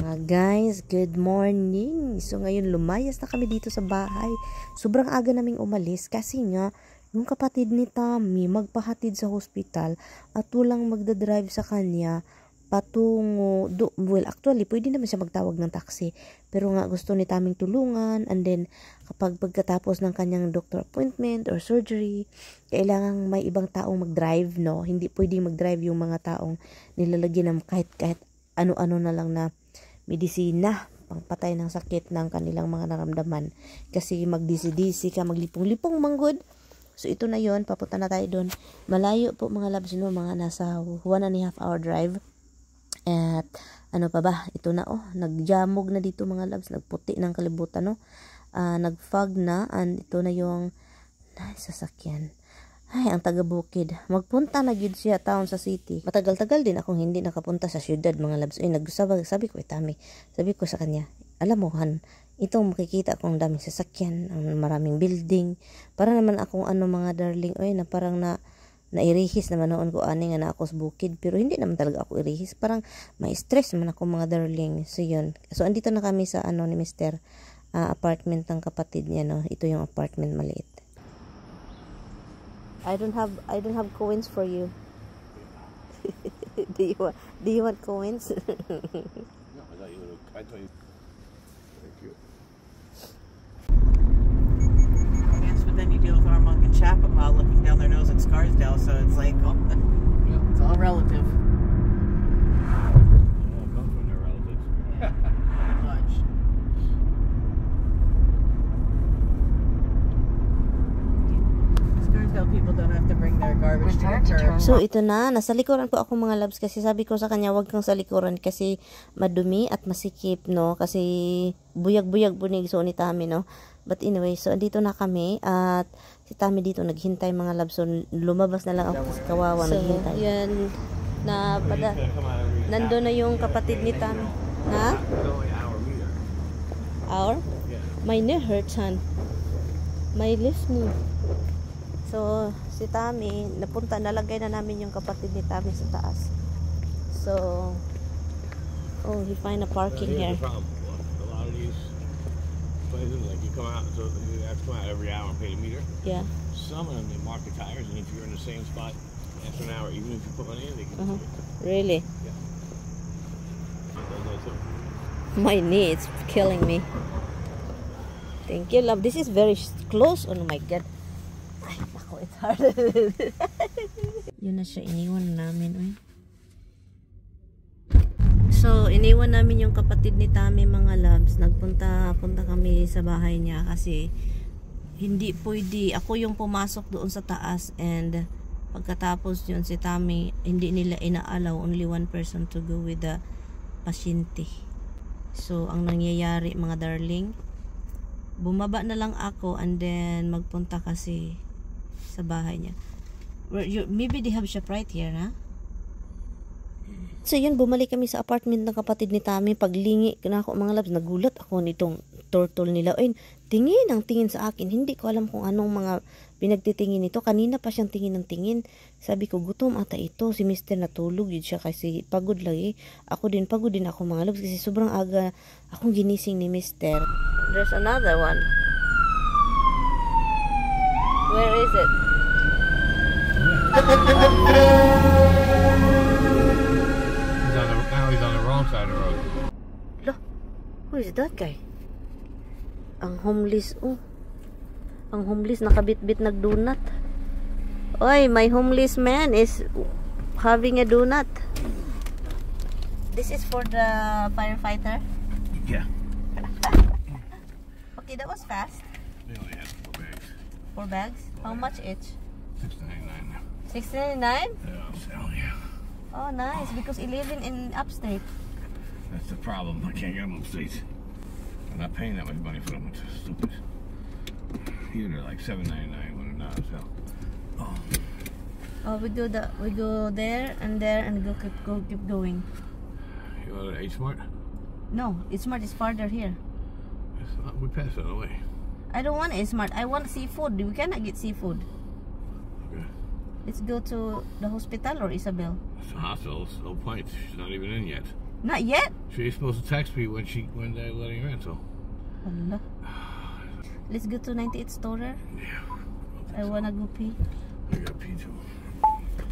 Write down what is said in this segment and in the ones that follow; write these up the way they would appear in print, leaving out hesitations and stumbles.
Mga guys, good morning. So ngayon lumayas na kami dito sa bahay. Sobrang aga naming umalis kasi nga yung kapatid ni Tommy magpahatid sa hospital at walang magdadrive sa kanya patungo well, actually pwede naman siya magtawag ng taxi, pero nga gusto ni Taming tulungan, and then pagkatapos ng kanyang doctor appointment or surgery, kailangan may ibang taong mag-drive, no? Hindi pwedeng mag-drive yung mga taong nilalagyan ng kahit ano-ano na lang na medisina pangpatay ng sakit ng kanilang mga naramdaman, kasi magdisi-disi ka, maglipong-lipong manggod. So ito na yon, papunta na tayo doon. Malayo po mga labs, no? Mga nasa 1.5 hour drive. At ano pa ba, ito na nagjamog na dito mga labs, nagputi ng kalibutan, no? Nagfog na, and ito na yung sasakyan. Ay, ang taga-bukid. Magpunta na gyud siya town sa city. Matagal-tagal din akong hindi nakapunta sa syudad mga labs. Ay, sabi ko, Tami, sabi ko sa kanya, alam mo Han, itong makikita akong daming sasakyan, maraming building, para naman akong mga darling, na parang nairihis naman noon ko ani nga na ako sa bukid, pero hindi naman talaga ako irihis, parang may stress man ako mga darling. So yun, so andito na kami sa ni Mr. Apartment ng kapatid niya, no. Ito yung apartment maliit. I don't have coins for you. do you want coins? No, I thought you. Thank you. But then you deal with Armonk and Chappaqua looking down their nose at Scarsdale, so it's like, it's all relative. All comes from their relatives. Yeah, pretty much. Scarsdale people don't have to bring their garbage to the curb. So ito na, nasa likuran po ako mga labs, kasi sabi ko sa kanya, wag kang sa likuran kasi madumi at masikip, no? Kasi buyag-buyag bunig so ni Tami, no? But anyway, so andito na kami at si Tami dito naghintay mga labs. So lumabas na lang ako kasi kawawa, naghintay. Yan, nandun na yung kapatid ni Tami. Ha? Hour? My knee hurts, Han. My left knee. So si Tami, nalagay na namin yung kapatid ni Tami sa taas. So, he find a parking here. A lot of these places, like you come out, so you have to come out every hour and pay the meter. Yeah. Some of them, they mark the tires, and if you're in the same spot after an hour, even if you put money in, they can Really? Yeah. My knee is killing me. Thank you, love. This is very close. Oh my God. Ay, naku, it's hard. Yun na siya, iniwan namin. So, iniwan namin yung kapatid ni Tami mga labs. Punta kami sa bahay niya kasi hindi pwede. Ako yung pumasok doon sa taas, and pagkatapos yun si Tami, hindi nila inaalaw only one person to go with the pasyente. So, ang nangyayari mga darling, bumaba na lang ako and then magpunta kasi sa bahay niya. Maybe they have shop right here, ha? So yun, bumalik kami sa apartment ng kapatid ni Tami. Paglingi na ako mga labs, nagulat ako nitong turtle nila. Ay, tingin sa akin. Hindi ko alam kung anong mga pinagtitingin nito. Kanina pa siyang tingin ng tingin. Sabi ko, gutom ata ito. Si Mr. natulog yun siya kasi pagod lang. Ako din, pagod din ako mga labs kasi sobrang aga akong ginising ni Mr. There's another one. Where is it? Now he's on the wrong side of the road. Look, who is that guy? Ang homeless, ang homeless nakabit-bit nagdonut. Oy, my homeless man is having a donut. This is for the firefighter? Yeah. Okay, that was fast. They only had 4 bags. 4 bags? How much each? $6.99. $6.99? Yeah, I'm selling you. Oh, nice, because you live in upstate. That's the problem. I can't get them upstate. I'm not paying that much money for them. It's stupid. Here they're like $7.99 when they're not. So, Oh, we go there and keep going. You want to H Smart? No, it's smart is farther here. We passed it away. I don't want A-Smart. I want seafood. We cannot get seafood. Okay. Let's go to the hospital or Isabel. It's the hospital. It's no point. She's not even in yet. Not yet? She's supposed to text me when they're letting her in, so. Allah. Let's go to 98 store. Yeah. I wanna go pee. I gotta pee too.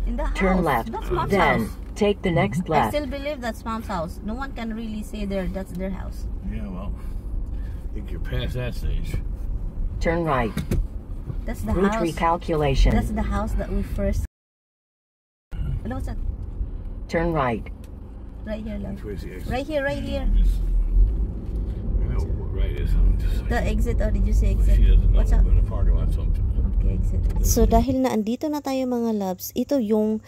In the house. Turn left. That's mom's Then house. take the next I left. still believe that's mom's house. No one can really say that's their house. Yeah, well, I think you're past that stage. Turn right. That's the Route house. recalculation. That's the house that we first. Hello, what's that? Turn right. Right here, love. Which way's the exit? Right here, right here. I know what right is. I'm just The like, exit, or did you say exit? she doesn't know What's up? we're in a parking lot, so Okay, exit. So, dahil na andito na tayo mga loves, ito yung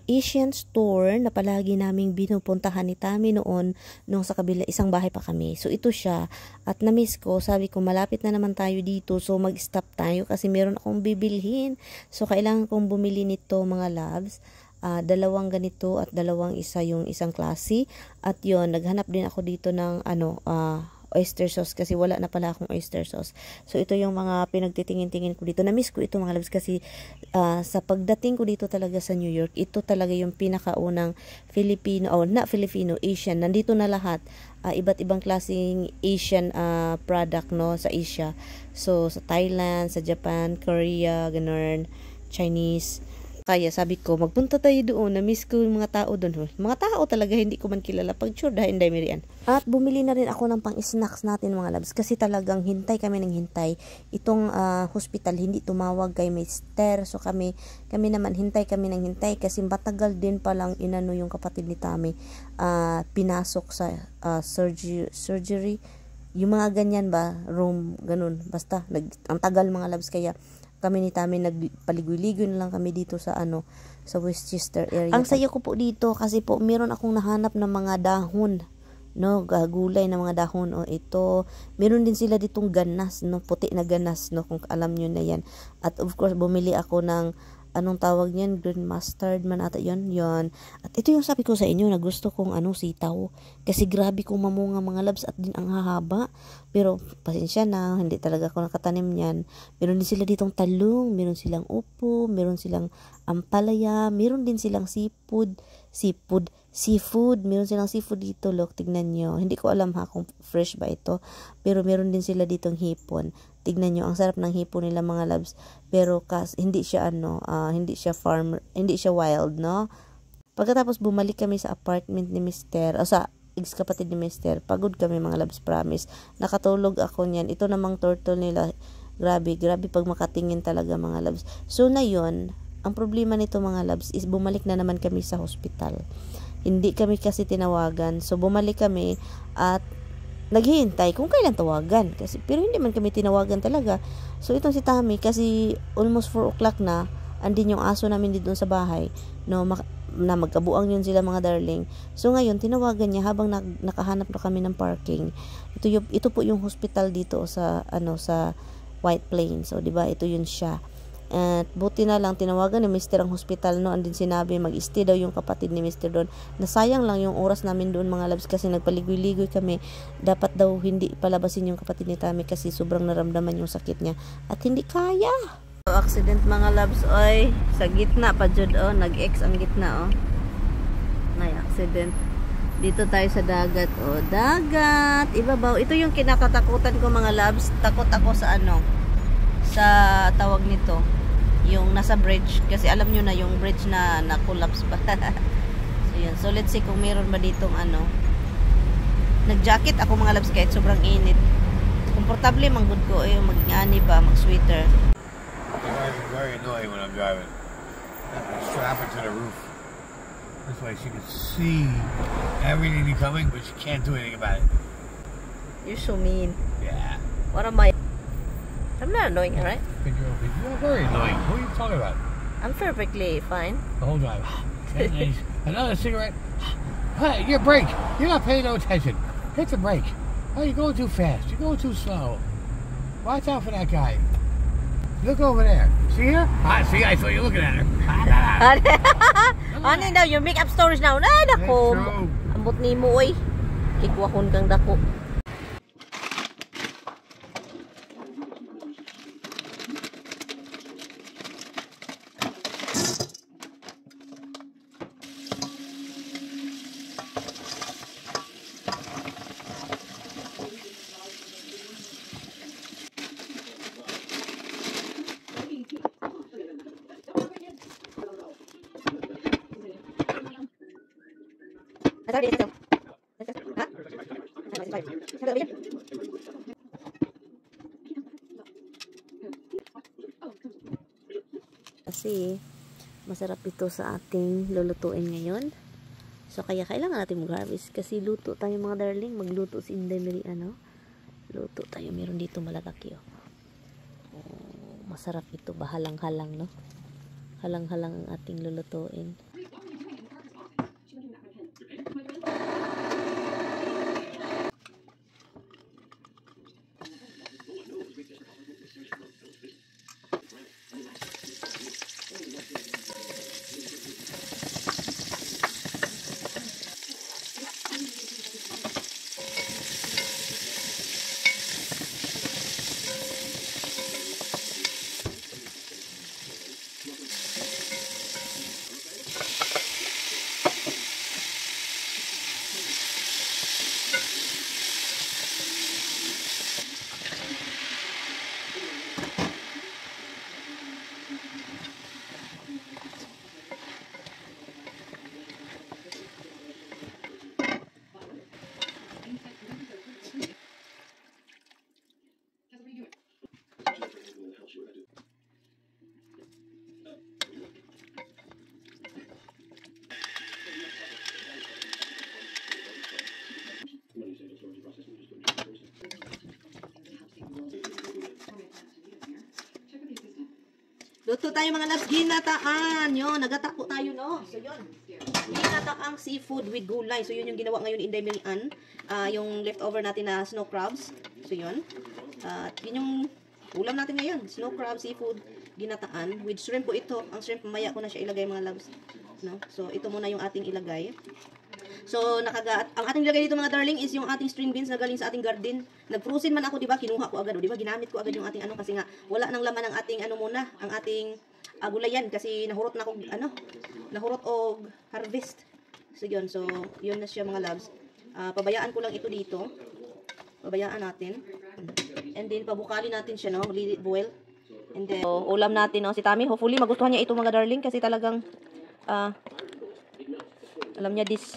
Asian store na palagi naming binupuntahan ni Tami noon nung sa kabila, isang bahay pa kami. So, ito siya. At na-miss ko, sabi ko, malapit na naman tayo dito. So, mag-stop tayo kasi meron akong bibilhin. So, kailangan kong bumili nito mga loves. Dalawang ganito at dalawang yung isang klase. At yon, naghanap din ako dito ng oyster sauce kasi wala na pala akong oyster sauce. So, ito yung mga pinagtitingin-tingin ko dito. Na-miss ko ito mga loves kasi sa pagdating ko dito talaga sa New York, ito talaga yung pinakaunang Filipino, not Filipino, Asian. Nandito na lahat. Iba't ibang klaseng Asian product no sa Asia. So, sa Thailand, sa Japan, Korea, ganun, Chinese. Kaya sabi ko, magpunta tayo doon. Na-miss ko yung mga tao doon. Mga tao talaga, hindi ko man kilala. Pag sure, dahil hindi mirian. At bumili na rin ako ng pang-snacks natin mga loves. Kasi talagang hintay kami ng hintay. Itong hospital, hindi tumawag kay Mister. So kami naman, hintay kami ng hintay. Kasi matagal din palang inano yung kapatid ni Tami. Pinasok sa surgery. Yung mga ganyan ba, room, ganun. Basta, ang tagal mga loves. Kaya kami ni Tami nagpaligoy-ligoy na lang kami dito sa sa Westchester area. Ang saya ko po dito kasi po meron akong nahanap ng mga dahon, no, gulay na mga dahon. Ito, meron din sila ditong ganas, no, puti na ganas, no, kung alam niyo na 'yan. At of course, bumili ako ng anong tawag niyan, green mustard man ata yon. At ito yung sabi ko sa inyo na gusto kong sitaw. Kasi grabe kong mamunga mga loves at din ang hahaba. Pero pasensya na, hindi talaga ako nakatanim niyan. Meron din sila ditong talong, meron silang upo, meron silang ampalaya, meron din silang seafood, meron silang seafood dito, look, tignan nyo. Hindi ko alam kung fresh ba ito, pero meron din sila ditong hipon. Tignan nyo, ang sarap ng hipon nila mga loves. Pero hindi siya hindi siya farm, hindi siya wild, no? Pagkatapos bumalik kami sa apartment ni Mister, o sa ex-kapatid ni Mister, pagod kami mga loves, promise. Nakatulog ako niyan. Ito namang turtle nila, grabe pag makatingin talaga mga loves. So na yun, ang problema nito mga loves is bumalik na naman kami sa hospital. Hindi kami kasi tinawagan. So bumalik kami at naghihintay kung kailan tawagan. Pero hindi man kami tinawagan talaga. So itong si Tami, kasi almost 4 o'clock na, andin yung aso namin dito sa bahay, no, na magkabuang yun sila mga darling. So ngayon, tinawagan niya habang nakahanap na kami ng parking. Ito po yung hospital dito sa sa White Plains. So, 'di ba? Ito yun siya. At buti na lang tinawagan ni Mister ang hospital, no, andin sinabi mag-stay daw yung kapatid ni Mister doon. Nasayang lang yung oras namin doon mga loves kasi nagpaligoy-ligoy kami. Dapat daw hindi palabasin yung kapatid ni Tami kasi sobrang naramdaman yung sakit niya at hindi kaya. Accident mga loves, oy, sa gitna pa jud, nag-X ang gitna, may accident. Dito tayo sa dagat, dagat, ibabaw. Ito yung kinakatakutan ko mga loves. Takot ako sa sa tawag nito, yung nasa bridge, kasi alam nyo na yung bridge na na-collapse pa. So yun, so let's see kung meron ba ditong nag-jacket ako mga loves kahit sobrang init. Komportable manggod ko, mag-ani ba, mag-sweater. It's very annoying when I'm driving. I strap it to the roof. This way she can see everything coming, but she can't do anything about it. You're so mean. Yeah. What am I? I'm not annoying, right? You're very annoying. Who are you talking about? I'm perfectly fine. The whole drive. Another cigarette. Hey, your brake. You're not paying no attention. Hit the brake. Oh, you're going too fast. You're going too slow. Watch out for that guy. Look over there. See her? See, I saw you looking at her. Ano daw, yung make-up stories now. Dako. Ambot ni mo, oy. Kikwahon kang dako. Kasi masarap ito sa ating lulutuin ngayon. So kaya kailangan natin mag-harvest kasi luto tayo mga darling. Magluto si Inday Mary, ano? Luto tayo. Meron dito malalaki, oh. Oh, masarap ito. Bahalang-halang, no? Halang-halang ang ating lulutuin. Luto tayo mga loves, ginataan. Yun, nagatako tayo, no? So, yun. Ginataang seafood with gulay. So, yun yung ginawa ngayon ni Inday Mary Ann. Yung leftover natin na snow crabs. So, yun. Yun yung ulam natin ngayon. Snow crab, seafood, ginataan. With shrimp po ito. Ang shrimp, mamaya ko na siya ilagay mga loves. No? So, ito muna yung ating ilagay. So, ang ating ilagay dito mga darling is yung ating string beans na galing sa ating garden. Nag-frozen man ako, di ba? Kinuha ko agad, di ba? Ginamit ko agad yung ating ano kasi nga wala nang laman ang ating ano muna, ang ating gulayan kasi nahurot na ako nahurot og harvest. So, yun. So, yun na siya mga loves. Pabayaan ko lang ito dito. Pabayaan natin. And then, pabukali natin siya, no? Let it boil. And then, so, ulam natin, no? Si Tami, hopefully magustuhan niya ito mga darling kasi talagang alam na this.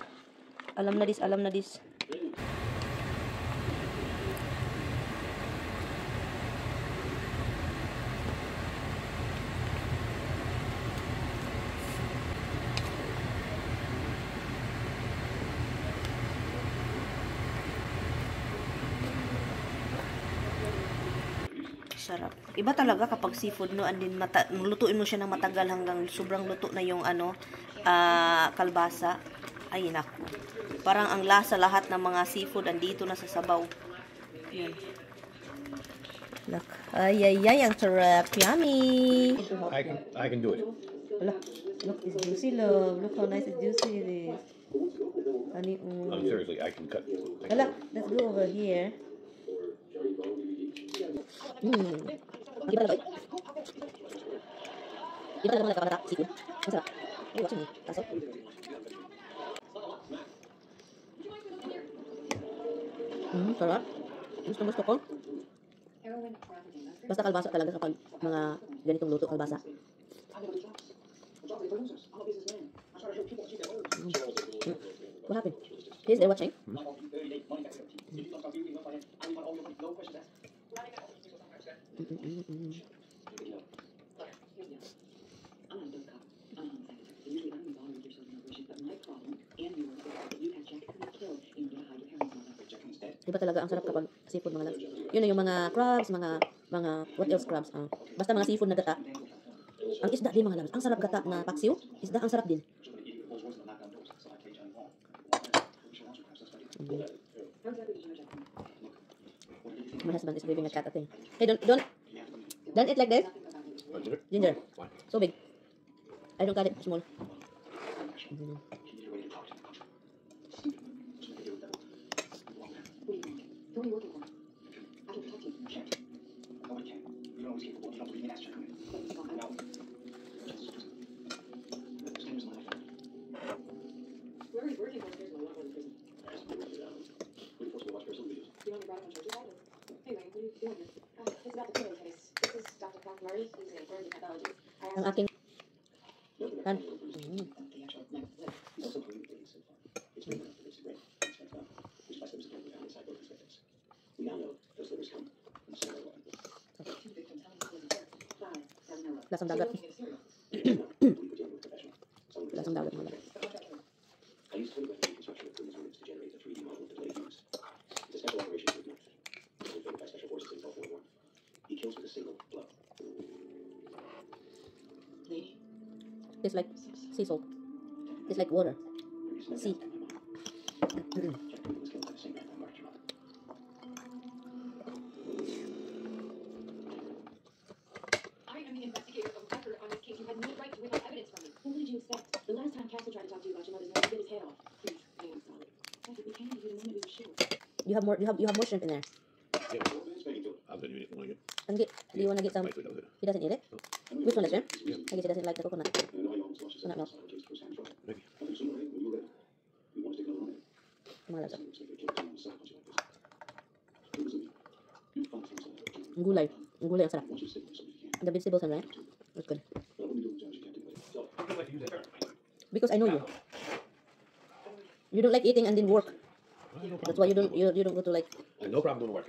Sarap. Iba talaga kapag seafood, no, and then lutuin mo siya ng matagal hanggang sobrang luto na yung ano, kalbasa. Ay, naku. Parang ang lasa lahat ng mga seafood andito na sa sabaw. Yun. Look. Ay, ang sarap. Yummy. I can do it. Look, it's juicy, love. Look how nice and juicy it is. Seriously, I can cut. Hala, let's go over here. Iba talaga nagkakata seafood. Ang sarap. Ay, watch me. Kaso. Sarap. Gusto ko. Basta kalbasa talaga kapag mga ganitong luto, kalbasa. What happened? He's there watching. Diba talaga ang sarap kapag seafood mga loves. Yun na yung mga crabs, mga what else crabs? Basta mga seafood na gata. Ang isda din mga loves. Ang sarap gata na paksiw. Isda ang sarap din. My husband is giving a cat a thing. Hey, don't eat like this. Ginger. So big. I don't cut it small. Ang aking kan. Lasang dagat. Lasang dagat mga lang. I used 20 grand construction improvements units to generate the 3D model of the blade used. It's a special operations movement. It's inflated by special forces in Gulf War I. He kills with a single blow. Lady. Tastes like sea salt. Tastes like water. Sea. Jeffrey was killed by the same man that murdered your mother. I am the investigator of record on this case. You had no right to withhold evidence from me. Well, what did you expect? The last time Castle tried to talk to you about your mother's murder, he bit his head off. Please, I am sorry. Jeffrey, we came to you the moment we were sure. You have more shrimp in there. I'll bet you didn't want to get. And do you want to get some? Wait, that was it. He doesn't eat it? Which one, the shrimp? I guess he doesn't like the coconut. Coconut milk. Maybe. Kumalas. Ang gulay. Ang gulay ang sarap. The vegetables and right? That's good. Because I know you. You don't like eating and then work. That's why you don't go to like. I have no problem doing the work.